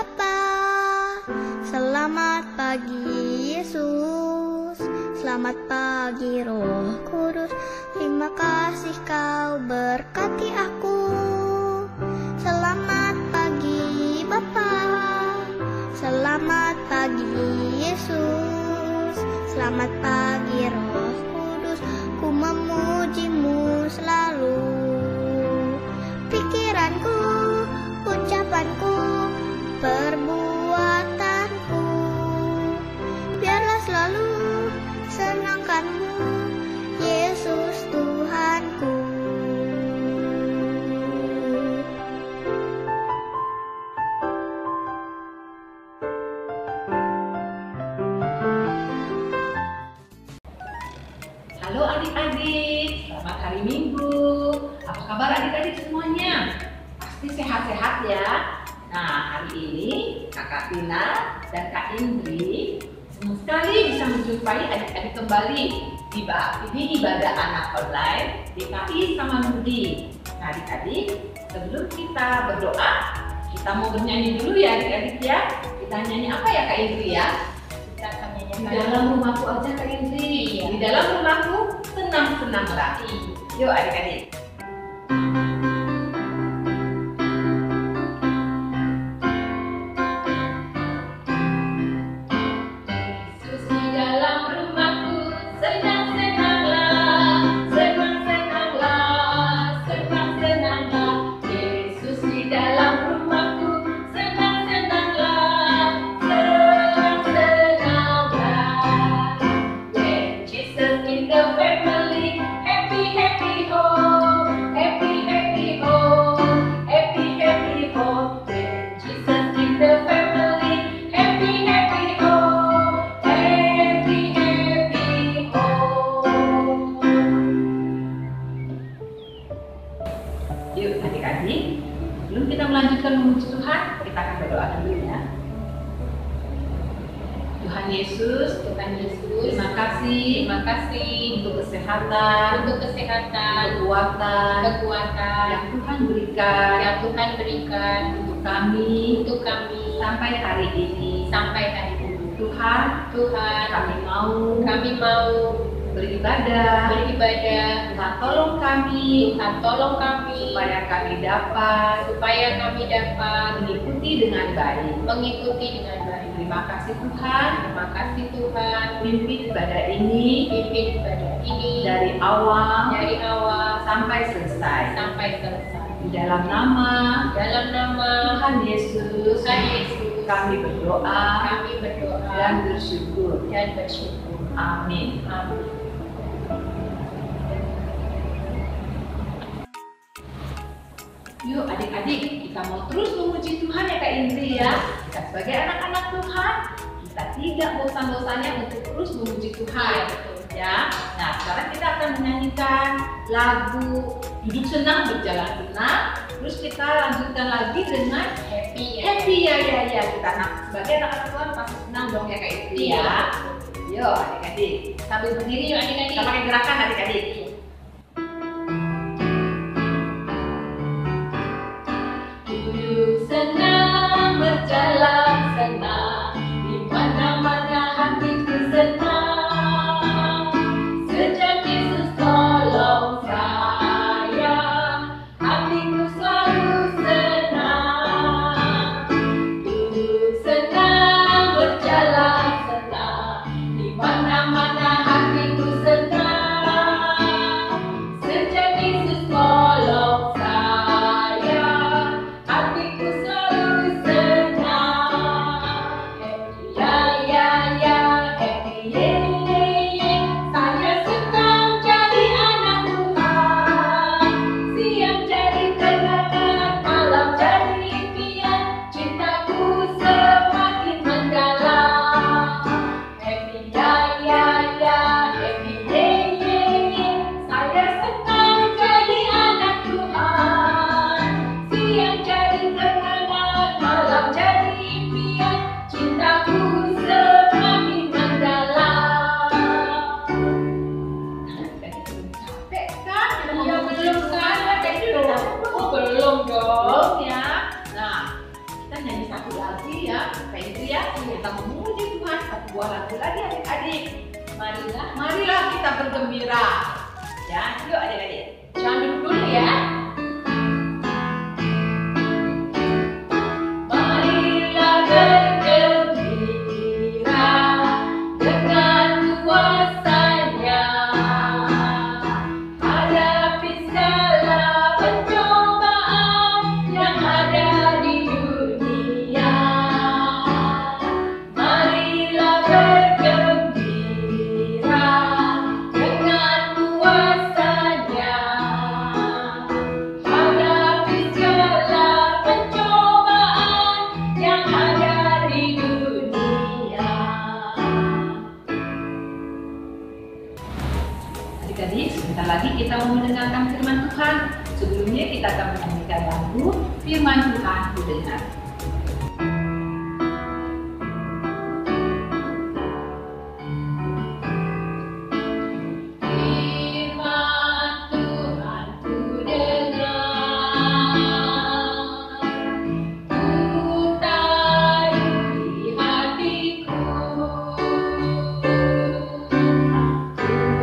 Bapa. Selamat pagi Yesus, selamat pagi Roh Kudus. Terima kasih kau berkati aku. Selamat pagi Bapa, selamat pagi Yesus, selamat pagi Roh Kudus. Ku memujimu selalu. Pikiranku, ucapanku, perbuatanku, biarlah selalu senangkanmu, Yesus Tuhanku. Halo adik-adik, selamat hari Minggu. Apa kabar adik-adik semuanya? Pasti sehat-sehat ya. Nah, hari ini Kakak Tina dan Kak Indri senang sekali bisa menjumpai adik-adik kembali di ibadah anak online DKI Samanhudi. Nah, adik-adik, sebelum kita berdoa, kita mau bernyanyi dulu ya adik-adik ya. Kita nyanyi apa ya Kak Indri ya? Kita akan Di nyanyikan dalam rumahku aja Kak Indri. Iya. Di dalam rumahku senang-senanglah. Yuk adik-adik. Yesus di dalam rumahku, senang-senanglah, senang-senanglah, senang-senanglah. Yesus di dalam rumahku, senang-senanglah, senang-senanglah. When Jesus in the family, happy, happy home, happy, happy home, happy, happy home. When Jesus in the family, happy, happy home, happy, happy home. Yuk adik-adik, sebelum kita melanjutkan memuji Tuhan, kita akan berdoa dulu ya. Tuhan Yesus, terima kasih untuk kesehatan, kekuatan yang Tuhan berikan untuk kami sampai hari ini. Tuhan, kami mau beribadah. Tuhan tolong kami supaya kami dapat mengikuti dengan baik. Terima kasih Tuhan, pimpin ibadah ini dari awal sampai selesai. Di dalam nama Tuhan Yesus, kami berdoa dan bersyukur. Amin. Yuk adik-adik, kita mau terus memuji Tuhan ya Kak Indri ya. Kita sebagai anak-anak Tuhan, kita tidak bosan-bosannya untuk terus memuji Tuhan. Ya. Nah, sekarang kita akan menyanyikan lagu Duduk Senang Berjalan Senang. Terus kita lanjutkan lagi dengan Happy ya. Kita sebagai anak-anak Tuhan pasti senang dong ya Kak Indri ya. Yuk adik-adik, sambil berdiri yuk adik-adik. Kita pakai gerakan adik-adik. Duduk senang, berjalan senang, di mana-mana hatiku senang. Sejak Yesus tolong saya, hatiku selalu senang. Duduk senang, berjalan senang, di mana-mana hatiku senang. Sejak Yesus tolong saya, hatiku selalu senang. Happy ya, saya senang jadi anak Tuhan. Siang jadi kenangan, malam jadi impian, cintaku semakin mendalam. Happy ya, saya senang jadi anak Tuhan. Siang jadi kenangan, malam jadi impian, cintaku semakin mendalam. Capek kan? Iya, belum kan? Kayak gitu. Oh, belum dong. Belum ya. Nah, kita nyanyi satu lagi kita memuji Tuhan, satu buah lagu lagi adik-adik. Marilah kita bergembira. Ya, yuk adik-adik. Jangan duduk dulu ya. Marilah bergembira dengan kuasa-Nya, hadapi segala pencobaan yang ada di dunia. Marilah bergembira dengan kuasa-Nya, hadapi segala pencobaan yang ada di dunia. Adik-adik, sebentar lagi kita mau mendengarkan firman Tuhan. Sebelumnya kita akan menyanyikan lagu Firman Tuhan Ku Dengar. Firman Tuhan ku dengar, ku taruh di hatiku,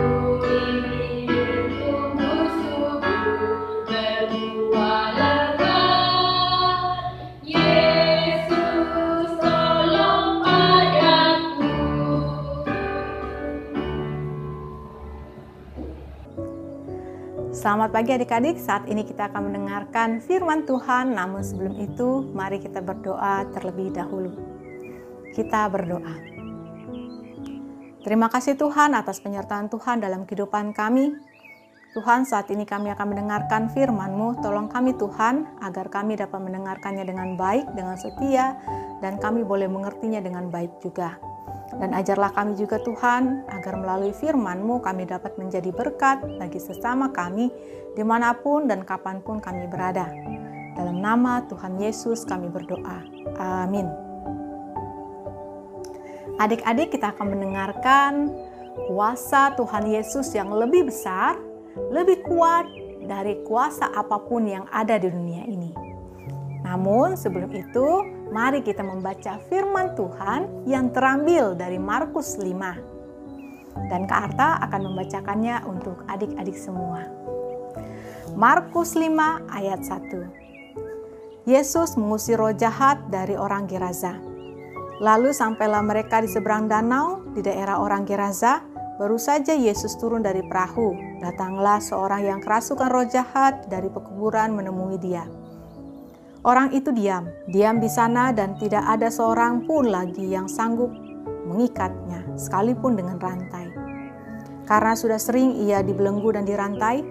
ku ingin tumbuh subur berbuah lebat. Yesus tolong padaku. Selamat pagi adik-adik, saat ini kita akan mendengarkan firman Tuhan. Namun sebelum itu, mari kita berdoa terlebih dahulu. Kita berdoa. Terima kasih Tuhan atas penyertaan Tuhan dalam kehidupan kami. Tuhan, saat ini kami akan mendengarkan firman-Mu. Tolong kami Tuhan, agar kami dapat mendengarkannya dengan baik, dengan setia, dan kami boleh mengertinya dengan baik juga. Dan ajarlah kami juga Tuhan, agar melalui firman-Mu kami dapat menjadi berkat bagi sesama kami, dimanapun dan kapanpun kami berada. Dalam nama Tuhan Yesus kami berdoa. Amin. Adik-adik, kita akan mendengarkan kuasa Tuhan Yesus yang lebih besar, lebih kuat dari kuasa apapun yang ada di dunia ini. Namun sebelum itu, mari kita membaca firman Tuhan yang terambil dari Markus 5. Dan Kak Arta akan membacakannya untuk adik-adik semua. Markus 5 ayat 1. Yesus mengusir roh jahat dari orang Gerasa. Lalu sampailah mereka di seberang danau di daerah orang Gerasa. Baru saja Yesus turun dari perahu. Datanglah seorang yang kerasukan roh jahat dari pekuburan menemui dia. Orang itu diam di sana dan tidak ada seorang pun lagi yang sanggup mengikatnya, sekalipun dengan rantai. Karena sudah sering ia dibelenggu dan dirantai,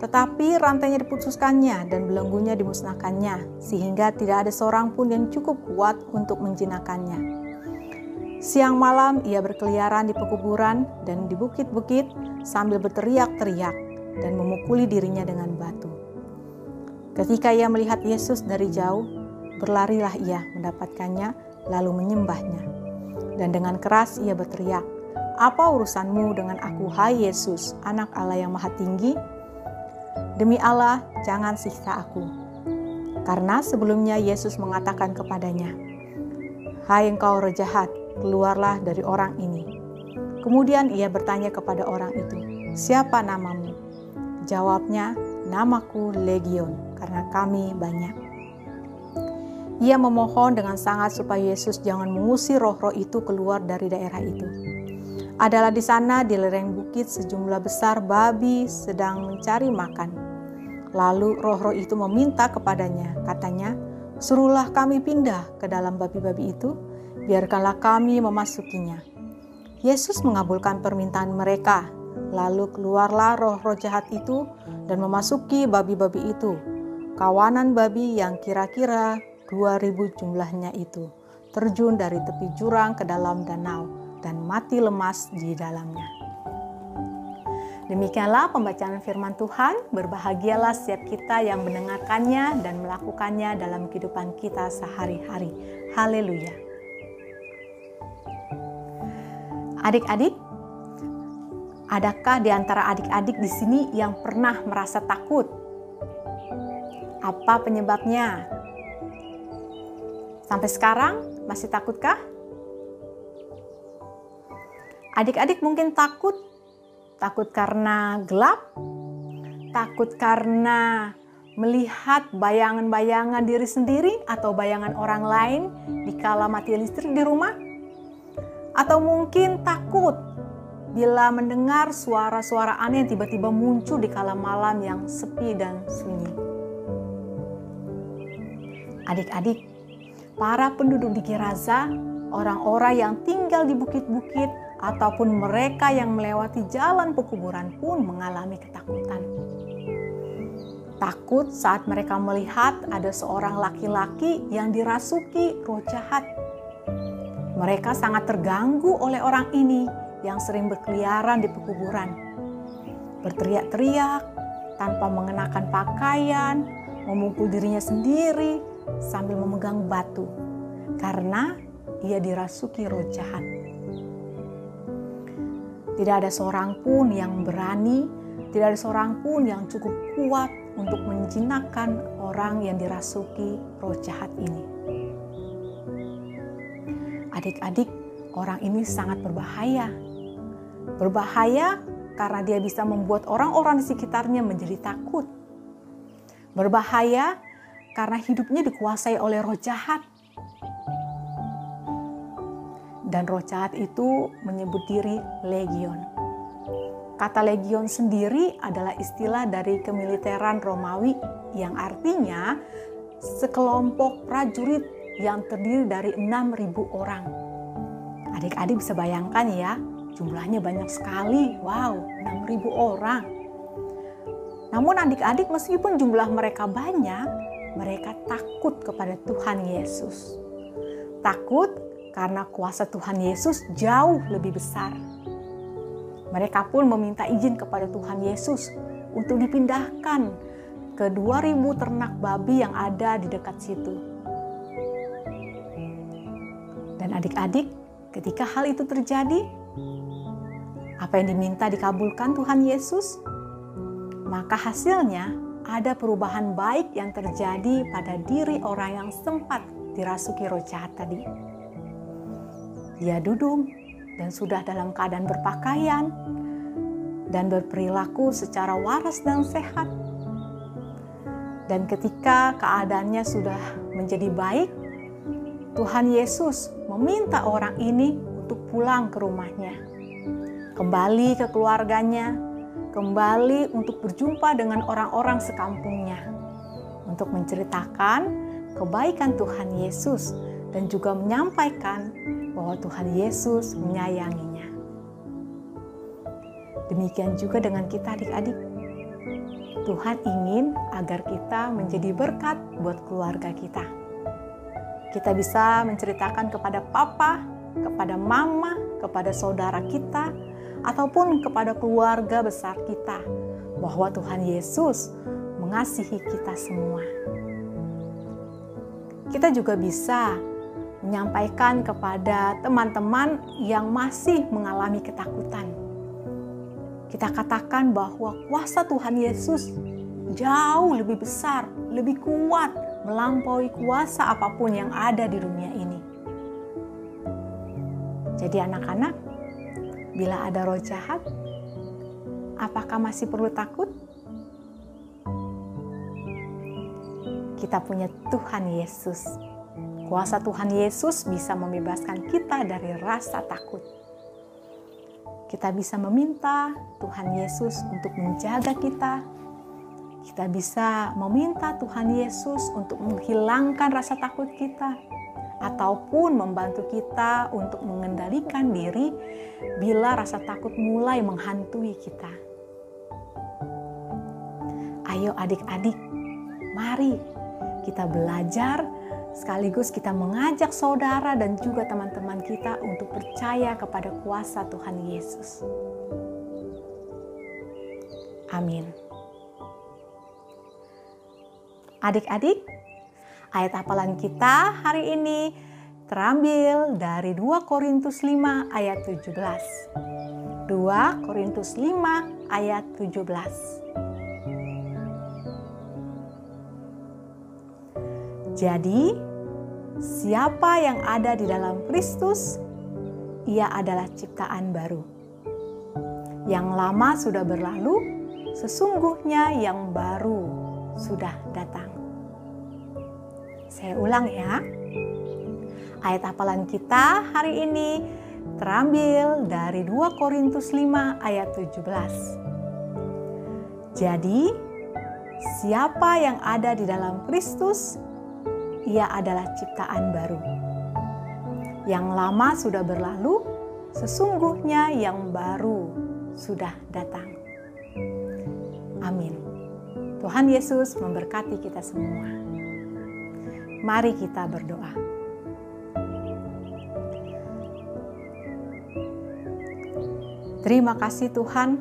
tetapi rantainya diputuskannya dan belenggunya dimusnahkannya, sehingga tidak ada seorang pun yang cukup kuat untuk menjinakkannya. Siang malam ia berkeliaran di pekuburan dan di bukit-bukit sambil berteriak-teriak dan memukuli dirinya dengan batu. Ketika ia melihat Yesus dari jauh, berlarilah ia mendapatkannya, lalu menyembahnya. Dan dengan keras ia berteriak, "Apa urusanmu dengan aku, hai Yesus, Anak Allah yang Maha Tinggi? Demi Allah, jangan siksa aku." Karena sebelumnya Yesus mengatakan kepadanya, "Hai engkau roh jahat, keluarlah dari orang ini." Kemudian ia bertanya kepada orang itu, "Siapa namamu?" Jawabnya, "Namaku Legion, karena kami banyak." Ia memohon dengan sangat supaya Yesus jangan mengusir roh-roh itu keluar dari daerah itu. Adalah di sana di lereng bukit sejumlah besar babi sedang mencari makan. Lalu roh-roh itu meminta kepadanya, katanya, "Suruhlah kami pindah ke dalam babi-babi itu, biarkanlah kami memasukinya." Yesus mengabulkan permintaan mereka. Lalu keluarlah roh-roh jahat itu dan memasuki babi-babi itu. Kawanan babi yang kira-kira 2.000 jumlahnya itu terjun dari tepi jurang ke dalam danau dan mati lemas di dalamnya. Demikianlah pembacaan firman Tuhan. Berbahagialah setiap kita yang mendengarkannya dan melakukannya dalam kehidupan kita sehari-hari. Haleluya. Adik-adik, adakah di antara adik-adik di sini yang pernah merasa takut? Apa penyebabnya? Sampai sekarang masih takutkah? Adik-adik mungkin takut karena gelap, takut karena melihat bayangan-bayangan diri sendiri atau bayangan orang lain dikala mati listrik di rumah. Atau mungkin takut bila mendengar suara-suara aneh yang tiba-tiba muncul di kala malam yang sepi dan sunyi. Adik-adik, para penduduk di Gerasa, orang-orang yang tinggal di bukit-bukit, ataupun mereka yang melewati jalan pekuburan pun mengalami ketakutan. Takut saat mereka melihat ada seorang laki-laki yang dirasuki roh jahat. Mereka sangat terganggu oleh orang ini yang sering berkeliaran di pekuburan. Berteriak-teriak tanpa mengenakan pakaian, memukul dirinya sendiri sambil memegang batu karena ia dirasuki roh jahat. Tidak ada seorang pun yang berani, tidak ada seorang pun yang cukup kuat untuk menjinakkan orang yang dirasuki roh jahat ini. Adik-adik, orang ini sangat berbahaya. Berbahaya karena dia bisa membuat orang-orang di sekitarnya menjadi takut. Berbahaya karena hidupnya dikuasai oleh roh jahat. Dan roh jahat itu menyebut diri legion. Kata legion sendiri adalah istilah dari kemiliteran Romawi yang artinya sekelompok prajurit yang terdiri dari 6.000 orang. Adik-adik bisa bayangkan ya, jumlahnya banyak sekali. Wow, 6.000 orang. Namun adik-adik meskipun jumlah mereka banyak, mereka takut kepada Tuhan Yesus. Takut karena kuasa Tuhan Yesus jauh lebih besar. Mereka pun meminta izin kepada Tuhan Yesus untuk dipindahkan ke 2.000 ternak babi yang ada di dekat situ. Dan adik-adik, ketika hal itu terjadi, apa yang diminta dikabulkan Tuhan Yesus, maka hasilnya ada perubahan baik yang terjadi pada diri orang yang sempat dirasuki roh jahat tadi. Dia duduk dan sudah dalam keadaan berpakaian dan berperilaku secara waras dan sehat. Dan ketika keadaannya sudah menjadi baik, Tuhan Yesus meminta orang ini untuk pulang ke rumahnya, kembali ke keluarganya, kembali untuk berjumpa dengan orang-orang sekampungnya, untuk menceritakan kebaikan Tuhan Yesus dan juga menyampaikan bahwa Tuhan Yesus menyayanginya. Demikian juga dengan kita adik-adik. Tuhan ingin agar kita menjadi berkat buat keluarga kita. Kita bisa menceritakan kepada papa, kepada mama, kepada saudara kita, ataupun kepada keluarga besar kita, bahwa Tuhan Yesus mengasihi kita semua. Kita juga bisa menyampaikan kepada teman-teman yang masih mengalami ketakutan. Kita katakan bahwa kuasa Tuhan Yesus jauh lebih besar, lebih kuat, melampaui kuasa apapun yang ada di dunia ini. Jadi anak-anak, bila ada roh jahat, apakah masih perlu takut? Kita punya Tuhan Yesus. Kuasa Tuhan Yesus bisa membebaskan kita dari rasa takut. Kita bisa meminta Tuhan Yesus untuk menjaga kita. Kita bisa meminta Tuhan Yesus untuk menghilangkan rasa takut kita, ataupun membantu kita untuk mengendalikan diri bila rasa takut mulai menghantui kita. Ayo adik-adik, mari kita belajar sekaligus kita mengajak saudara dan juga teman-teman kita untuk percaya kepada kuasa Tuhan Yesus. Amin. Adik-adik, ayat hafalan kita hari ini terambil dari 2 Korintus 5 ayat 17. 2 Korintus 5 ayat 17. Jadi, siapa yang ada di dalam Kristus, ia adalah ciptaan baru. Yang lama sudah berlalu, sesungguhnya yang baru sudah datang. Saya ulang ya. Ayat hafalan kita hari ini terambil dari 2 Korintus 5 ayat 17. Jadi, siapa yang ada di dalam Kristus, ia adalah ciptaan baru. Yang lama sudah berlalu, sesungguhnya yang baru sudah datang. Amin. Tuhan Yesus memberkati kita semua. Mari kita berdoa. Terima kasih Tuhan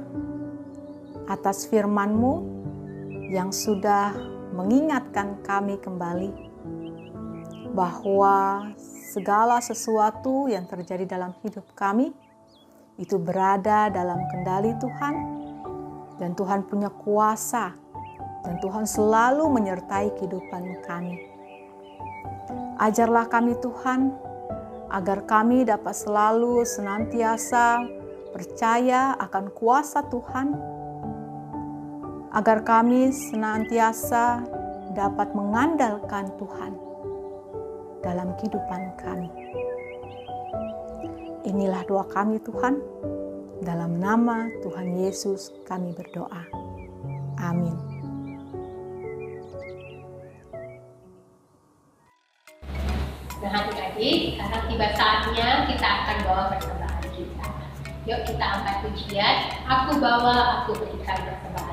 atas firman-Mu yang sudah mengingatkan kami kembali bahwa segala sesuatu yang terjadi dalam hidup kami itu berada dalam kendali Tuhan, dan Tuhan punya kuasa, dan Tuhan selalu menyertai kehidupan kami. Ajarlah kami Tuhan, agar kami dapat selalu senantiasa percaya akan kuasa Tuhan, agar kami senantiasa dapat mengandalkan Tuhan dalam kehidupan kami. Inilah doa kami Tuhan, dalam nama Tuhan Yesus kami berdoa. Amin. Nah adik-adik, sekarang tiba saatnya kita akan bawa persembahan kita. Yuk kita angkat pujian, aku bawa, aku berikan persembahan.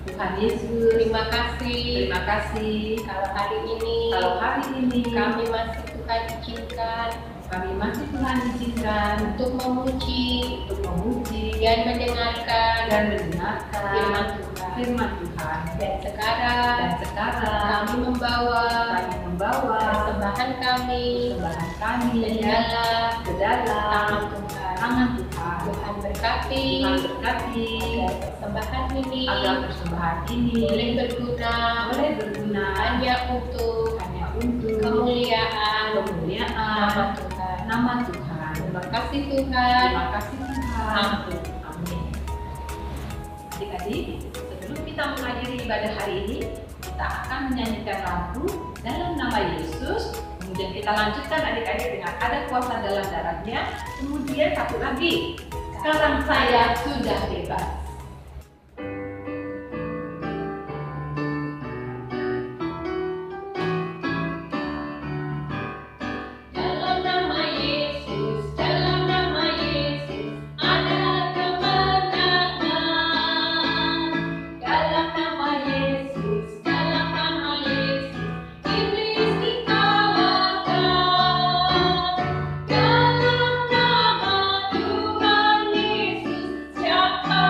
Tuhan Yesus, terima kasih kalau hari ini kami masih Tuhan izinkan untuk memuji dan mendengarkan firman Tuhan. Dan sekarang kami membawa persembahan kami ke dalam tangan Tuhan. Tuhan berkati agar persembahan ini boleh berguna hanya untuk kemuliaan nama Tuhan. Terima kasih Tuhan. Amin. Adik-adik, sebelum kita mengakhiri ibadah hari ini, kita akan menyanyikan lagu dalam nama Yesus. Kemudian kita lanjutkan adik-adik dengan ada kuasa dalam darahnya. Kemudian satu lagi, sekarang saya sudah bebas. Siapa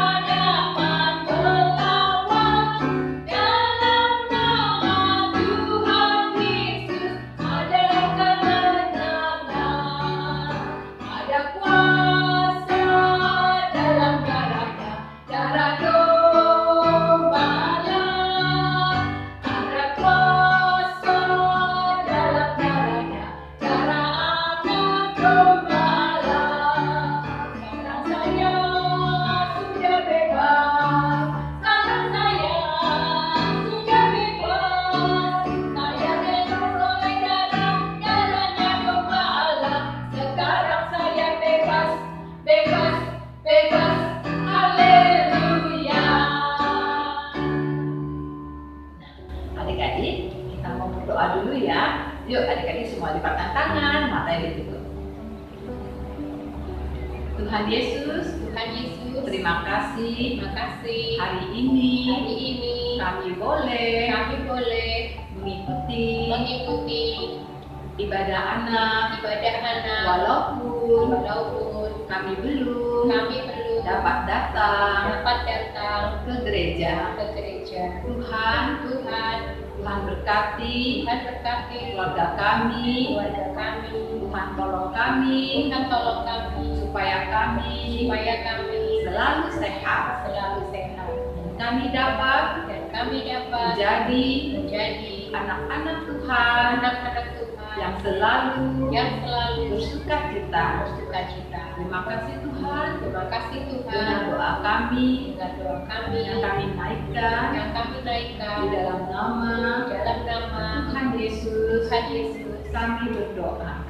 mata yang ditutup. Tuhan Yesus, terima kasih hari ini kami boleh mengikuti ibadah anak walaupun kami belum dapat datang ke gereja. Tuhan berkati keluarga kami. Tuhan tolong kami supaya kami selalu sehat dan kami dapat menjadi anak-anak Tuhan yang selalu bersuka cita. Terima kasih Tuhan. Dengan doa kami yang kami naikkan di dalam nama Tuhan Yesus. Kami berdoa.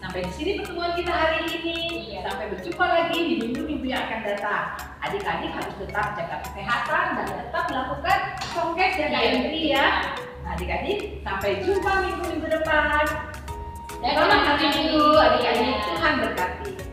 Sampai di sini pertemuan kita hari ini. Sampai berjumpa lagi di minggu-minggu yang akan datang. Adik-adik harus tetap jaga kesehatan dan tetap melakukan prokes jaga diri ya. Nah, adik-adik sampai jumpa minggu-minggu depan. Selamat hari Minggu, adik-adik. Tuhan berkati.